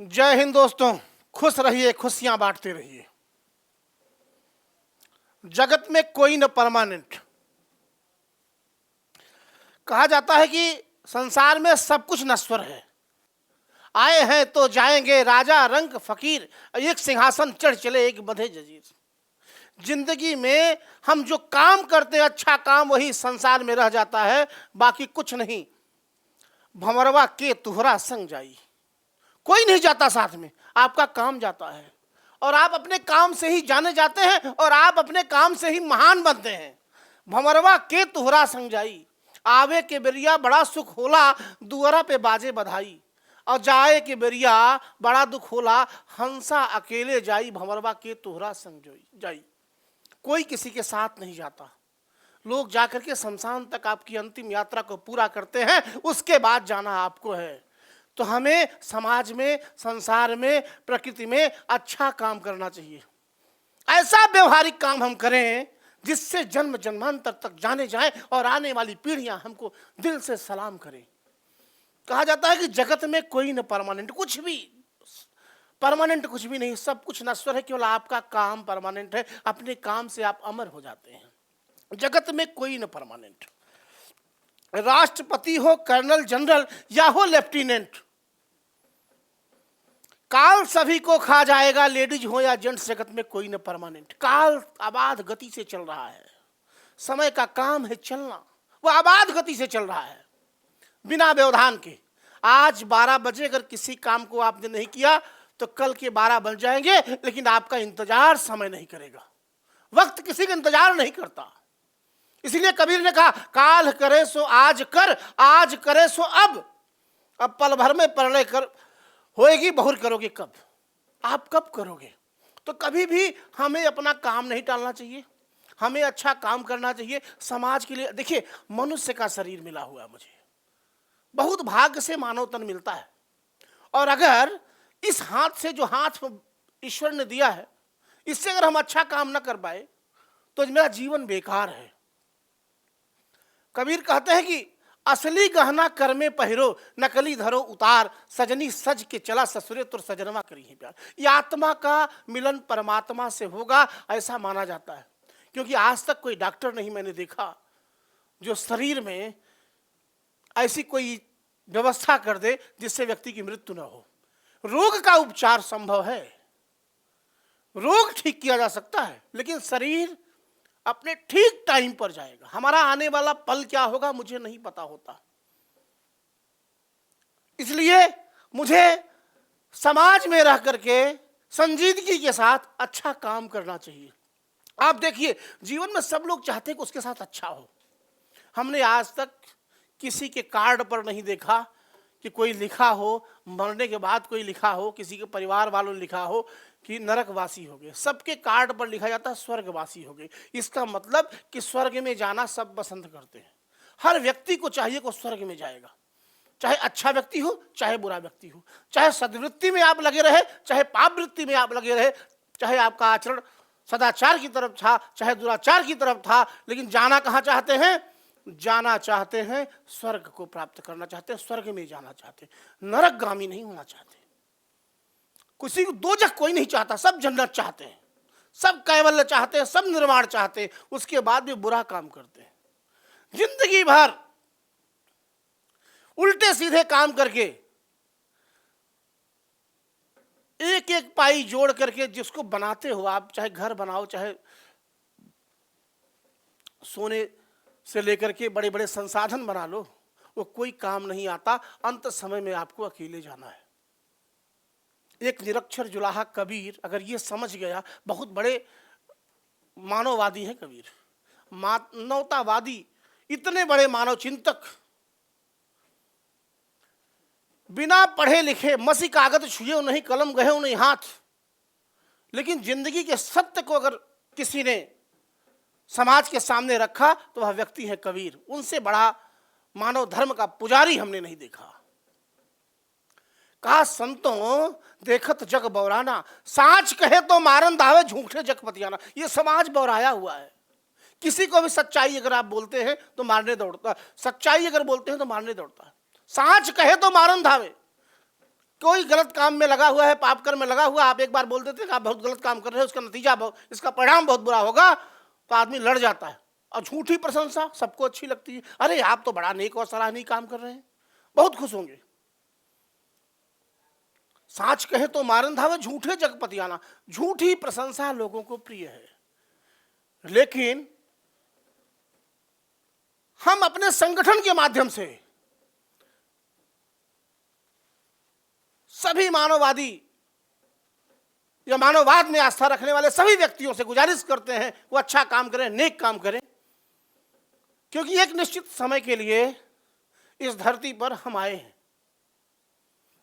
जय हिंद दोस्तों, खुश रहिए, खुशियां बांटते रहिए। जगत में कोई न परमानेंट। कहा जाता है कि संसार में सब कुछ नश्वर है। आए हैं तो जाएंगे, राजा रंक फकीर, एक सिंहासन चढ़ चले एक बंधे जजीर। जिंदगी में हम जो काम करते हैं, अच्छा काम, वही संसार में रह जाता है, बाकी कुछ नहीं। भंवरवा के तुहरा संग जाई, कोई नहीं जाता साथ में, आपका काम जाता है। और आप अपने काम से ही जाने जाते हैं और आप अपने काम से ही महान बनते हैं। भंवरवा के तुहरा संग जाई, आवे के बेरिया बड़ा सुख होला, दुअरा पे बाजे बधाई। और जाए के बेरिया बड़ा दुख होला, हंसा अकेले जाई, भंवरवा के तुहरा संग जाई। कोई किसी के साथ नहीं जाता। लोग जाकर के शमशान तक आपकी अंतिम यात्रा को पूरा करते हैं, उसके बाद जाना आपको है। तो हमें समाज में, संसार में, प्रकृति में अच्छा काम करना चाहिए। ऐसा व्यवहारिक काम हम करें जिससे जन्म जन्मांतर तक जाने जाएं और आने वाली पीढ़ियां हमको दिल से सलाम करें। कहा जाता है कि जगत में कोई न परमानेंट, कुछ भी परमानेंट कुछ भी नहीं, सब कुछ नश्वर है, केवल आपका काम परमानेंट है। अपने काम से आप अमर हो जाते हैं। जगत में कोई न परमानेंट। राष्ट्रपति हो, कर्नल जनरल या हो लेफ्टिनेंट, काल सभी को खा जाएगा, लेडीज हो या जेंट्स, जगत में कोई न परमानेंट। काल आबाद गति से चल रहा है, समय का काम है चलना, वो आबाद गति से चल रहा है बिना व्यवधान के। आज 12 बजे अगर किसी काम को आपने नहीं किया तो कल के 12 बज जाएंगे, लेकिन आपका इंतजार समय नहीं करेगा। वक्त किसी का इंतजार नहीं करता। इसलिए कबीर ने कहा, काल करे सो आज कर, आज करे सो अब पल भर में परलय कर होएगी, बहुर करोगे कब। आप कब करोगे? तो कभी भी हमें अपना काम नहीं टालना चाहिए, हमें अच्छा काम करना चाहिए समाज के लिए। देखिए, मनुष्य का शरीर मिला हुआ है मुझे, बहुत भाग्य से मानव तन मिलता है। और अगर इस हाथ से, जो हाथ ईश्वर ने दिया है, इससे अगर हम अच्छा काम ना कर पाए तो मेरा जीवन बेकार है। कबीर कहते हैं कि असली गहना कर में पहिरो, नकली धरो उतार, सजनी सज के चला ससुरे तुर सजनवा करी है प्यार। ये आत्मा का मिलन परमात्मा से होगा, ऐसा माना जाता है। क्योंकि आज तक कोई डॉक्टर नहीं मैंने देखा जो शरीर में ऐसी कोई व्यवस्था कर दे जिससे व्यक्ति की मृत्यु न हो। रोग का उपचार संभव है, रोग ठीक किया जा सकता है, लेकिन शरीर अपने ठीक टाइम पर जाएगा। हमारा आने वाला पल क्या होगा मुझे नहीं पता होता। इसलिए मुझे समाज में रह करके संजीदगी के साथ अच्छा काम करना चाहिए। आप देखिए, जीवन में सब लोग चाहते हैं कि उसके साथ अच्छा हो। हमने आज तक किसी के कार्ड पर नहीं देखा कि कोई लिखा हो, मरने के बाद कोई लिखा हो, किसी के परिवार वालों ने लिखा हो कि नरकवासी हो गए। सबके कार्ड पर लिखा जाता है स्वर्गवासी हो गए। इसका मतलब कि स्वर्ग में जाना सब पसंद करते हैं। हर व्यक्ति को चाहिए कि स्वर्ग में जाएगा, चाहे अच्छा व्यक्ति हो चाहे बुरा व्यक्ति हो, चाहे सद्वृत्ति में आप लगे रहे चाहे पाप वृत्ति में आप लगे रहे, चाहे आपका आचरण सदाचार की तरफ था चाहे दुराचार की तरफ था, लेकिन जाना कहाँ चाहते हैं? जाना चाहते हैं स्वर्ग को प्राप्त करना चाहते हैं, स्वर्ग में जाना चाहते हैं, नरकगामी नहीं होना चाहते। किसी को दोजख कोई नहीं चाहता, सब जन्नत चाहते हैं, सब कैवल्य चाहते हैं, सब निर्वाण चाहते हैं, उसके बाद भी बुरा काम करते हैं। जिंदगी भर उल्टे सीधे काम करके एक एक पाई जोड़ करके जिसको बनाते हो आप, चाहे घर बनाओ, चाहे सोने से लेकर के बड़े बड़े संसाधन बना लो, वो कोई काम नहीं आता। अंत समय में आपको अकेले जाना है। एक निरक्षर जुलाहा कबीर अगर ये समझ गया, बहुत बड़े मानववादी हैं कबीर, मानवतावादी, इतने बड़े मानव चिंतक, बिना पढ़े लिखे, मसी कागज छुए नहीं, कलम गहे नहीं हाथ, लेकिन जिंदगी के सत्य को अगर किसी ने समाज के सामने रखा तो वह व्यक्ति है कबीर। उनसे बड़ा मानव धर्म का पुजारी हमने नहीं देखा। कहा, संतों देखत जग बौराना, साच कहे तो मारन दावे, झूठे जग पतियाना। ये समाज बौराया हुआ है। किसी को भी सच्चाई अगर आप बोलते हैं तो मारने दौड़ता, सच्चाई अगर बोलते हैं तो मारने दौड़ता है। साच कहे तो मारन धावे, कोई गलत काम में लगा हुआ है, पाप कर्म में लगा हुआ, आप एक बार बोल देते हैं कि आप बहुत गलत काम कर रहे हैं, उसका नतीजा इसका परिणाम बहुत बुरा होगा, तो आदमी लड़ जाता है। और झूठी प्रशंसा सबको अच्छी लगती है, अरे आप तो बड़ा नेक और सराहनीय काम कर रहे हैं, बहुत खुश होंगे। साच कहे तो मारन धावे, झूठे जगपति आना। झूठी प्रशंसा लोगों को प्रिय है, लेकिन हम अपने संगठन के माध्यम से सभी मानववादी या मानववाद में आस्था रखने वाले सभी व्यक्तियों से गुजारिश करते हैं वो अच्छा काम करें, नेक काम करें, क्योंकि एक निश्चित समय के लिए इस धरती पर हम आए हैं।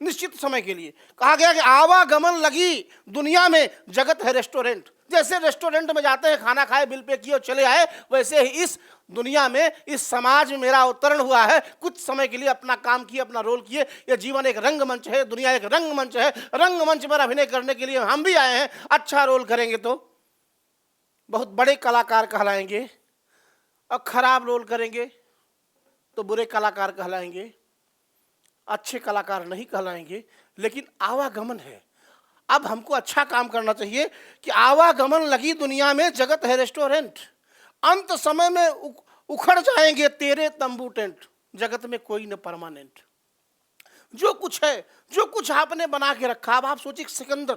निश्चित समय के लिए कहा गया कि आवागमन लगी दुनिया में, जगत है रेस्टोरेंट। जैसे रेस्टोरेंट में जाते हैं, खाना खाए, बिल पे किए और चले आए, वैसे ही इस दुनिया में, इस समाज में मेरा अवतरण हुआ है। कुछ समय के लिए अपना काम किए, अपना रोल किए। यह जीवन एक रंगमंच है, दुनिया एक रंगमंच है। रंगमंच पर अभिनय करने के लिए हम भी आए हैं। अच्छा रोल करेंगे तो बहुत बड़े कलाकार कहलाएंगे, और खराब रोल करेंगे तो बुरे कलाकार कहलाएंगे, अच्छे कलाकार नहीं कहलाएंगे। लेकिन आवागमन है। अब हमको अच्छा काम करना चाहिए कि आवागमन लगी दुनिया में, जगत है रेस्टोरेंट। अंत समय में उखड़ जाएंगे तेरे तंबू टेंट, जगत में कोई न परमानेंट। जो कुछ है, जो कुछ आपने बना के रखा, अब आप सोचिए सिकंदर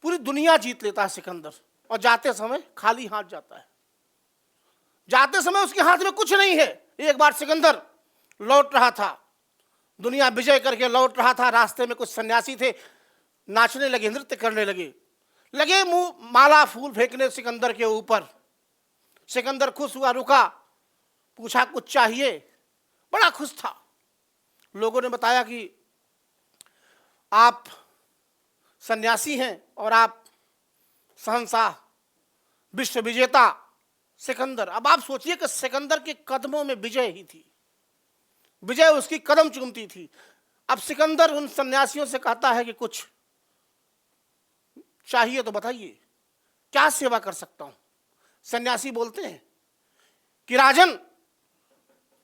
पूरी दुनिया जीत लेता है सिकंदर, और जाते समय खाली हाथ जाता है। जाते समय उसके हाथ में कुछ नहीं है। एक बार सिकंदर लौट रहा था, दुनिया विजय करके लौट रहा था। रास्ते में कुछ सन्यासी थे, नाचने लगे, नृत्य करने लगे, मुंह माला फूल फेंकने सिकंदर के ऊपर। सिकंदर खुश हुआ, रुका, पूछा कुछ चाहिए, बड़ा खुश था। लोगों ने बताया कि आप सन्यासी हैं और आप शहंशाह, विश्व विजेता सिकंदर। अब आप सोचिए कि सिकंदर के कदमों में विजय ही थी, विजय उसकी कदम चूमती थी। अब सिकंदर उन सन्यासियों से कहता है कि कुछ चाहिए तो बताइए, क्या सेवा कर सकता हूं। सन्यासी बोलते हैं कि राजन,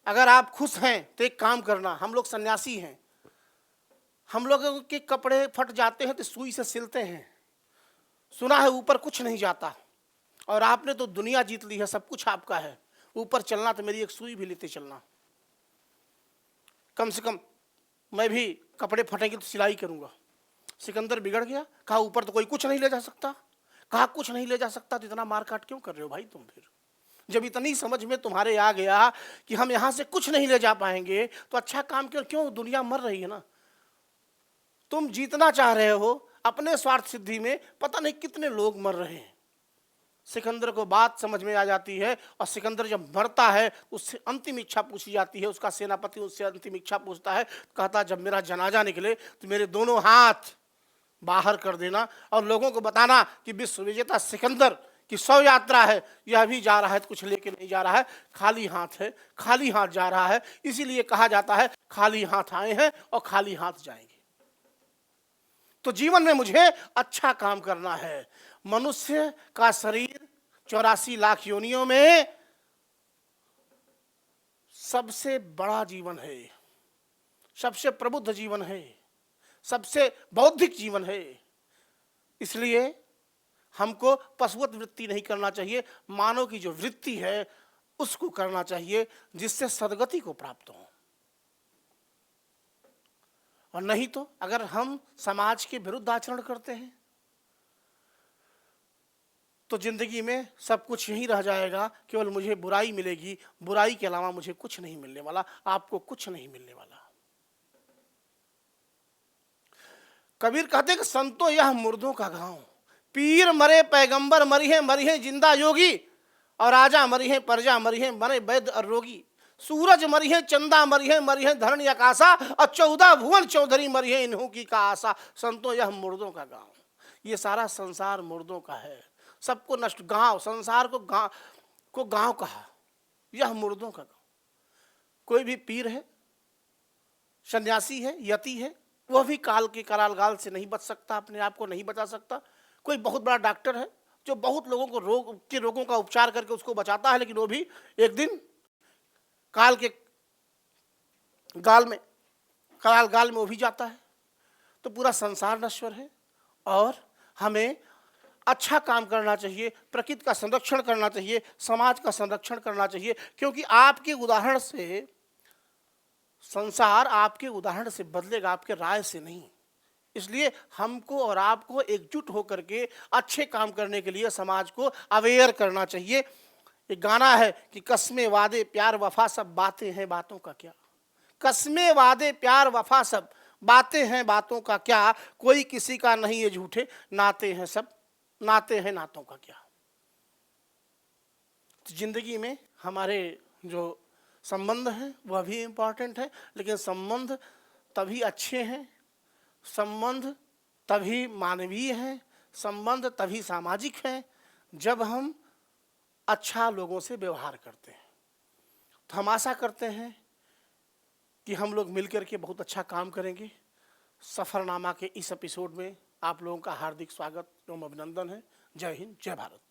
अगर आप खुश हैं तो एक काम करना, हम लोग सन्यासी हैं, हम लोगों के कपड़े फट जाते हैं तो सुई से सिलते हैं, सुना है ऊपर कुछ नहीं जाता, और आपने तो दुनिया जीत ली है, सब कुछ आपका है, ऊपर चलना तो मेरी एक सुई भी लेते चलना। कम से कम मैं भी कपड़े फटेंगे तो सिलाई करूंगा। सिकंदर बिगड़ गया, कहा ऊपर तो कोई कुछ नहीं ले जा सकता। कहा कुछ नहीं ले जा सकता तो इतना मार काट क्यों कर रहे हो भाई तुम? फिर जब इतनी समझ में तुम्हारे आ गया कि हम यहां से कुछ नहीं ले जा पाएंगे तो अच्छा काम क्यों? दुनिया मर रही है ना। तुम जीतना चाह रहे हो अपने स्वार्थ सिद्धि में, पता नहीं कितने लोग मर रहे हैं। सिकंदर को बात समझ में आ जाती है, और सिकंदर जब मरता है उससे अंतिम इच्छा पूछी जाती है। उसका सेनापति उससे अंतिम इच्छा पूछता है, कहता जब मेरा जनाजा निकले तो मेरे दोनों हाथ बाहर कर देना और लोगों को बताना कि विश्व विजेता सिकंदर की 100 यात्रा है, यह भी जा रहा है, कुछ लेके नहीं जा रहा है, खाली हाथ है, खाली हाथ जा रहा है। इसीलिए कहा जाता है खाली हाथ आए हैं और खाली हाथ जाएंगे। तो जीवन में मुझे अच्छा काम करना है। मनुष्य का शरीर 84 लाख योनियों में सबसे बड़ा जीवन है, सबसे प्रबुद्ध जीवन है, सबसे बौद्धिक जीवन है। इसलिए हमको पशुवत वृत्ति नहीं करना चाहिए, मानव की जो वृत्ति है उसको करना चाहिए, जिससे सद्गति को प्राप्त हो। और नहीं तो अगर हम समाज के विरुद्ध आचरण करते हैं तो जिंदगी में सब कुछ यही रह जाएगा, केवल मुझे बुराई मिलेगी, बुराई के अलावा मुझे कुछ नहीं मिलने वाला, आपको कुछ नहीं मिलने वाला। कबीर कहते कि संतो यह मुर्दों का गांव, पीर मरे पैगंबर मरी है जिंदा योगी, और राजा मरी है प्रजा मरी है मरे वैद्य और रोगी। सूरज मरी है चंदा मरी है धरणी आकाशा, और 14 भुवन चौधरी मरी है इन्हों की का आशा। संतो यह मुर्दों का गांव, ये सारा संसार मुर्दों का है, सबको नष्ट। गांव, संसार को गांव कहा, यह मुर्दों का गांव। कोई भी पीर है, सन्यासी है, यति है, वह भी काल के करालगाल से नहीं बच सकता, अपने आप को नहीं बचा सकता। कोई बहुत बड़ा डॉक्टर है जो बहुत लोगों को रोगों का उपचार करके उसको बचाता है, लेकिन वो भी एक दिन काल के गाल में कराल गाल में वो भी जाता है, तो पूरा संसार नश्वर है। और हमें अच्छा काम करना चाहिए, प्रकृति का संरक्षण करना चाहिए, समाज का संरक्षण करना चाहिए, क्योंकि आपके उदाहरण से संसार, आपके उदाहरण से बदलेगा, आपके राय से नहीं। इसलिए हमको और आपको एकजुट होकर के अच्छे काम करने के लिए समाज को अवेयर करना चाहिए। एक गाना है कि कस्में वादे प्यार वफा सब बातें हैं बातों का क्या, कस्में वादे प्यार वफा सब बातें हैं बातों का क्या, कोई किसी का नहीं ये झूठे नाते हैं सब, नाते हैं नातों का क्या। तो जिंदगी में हमारे जो संबंध हैं वह भी इम्पॉर्टेंट है, लेकिन संबंध तभी अच्छे हैं, संबंध तभी मानवीय हैं, संबंध तभी सामाजिक हैं जब हम अच्छा लोगों से व्यवहार करते हैं। तो हम आशा करते हैं कि हम लोग मिलकर के बहुत अच्छा काम करेंगे। सफ़रनामा के इस एपिसोड में आप लोगों का हार्दिक स्वागत एवं अभिनंदन है। जय हिंद, जय भारत।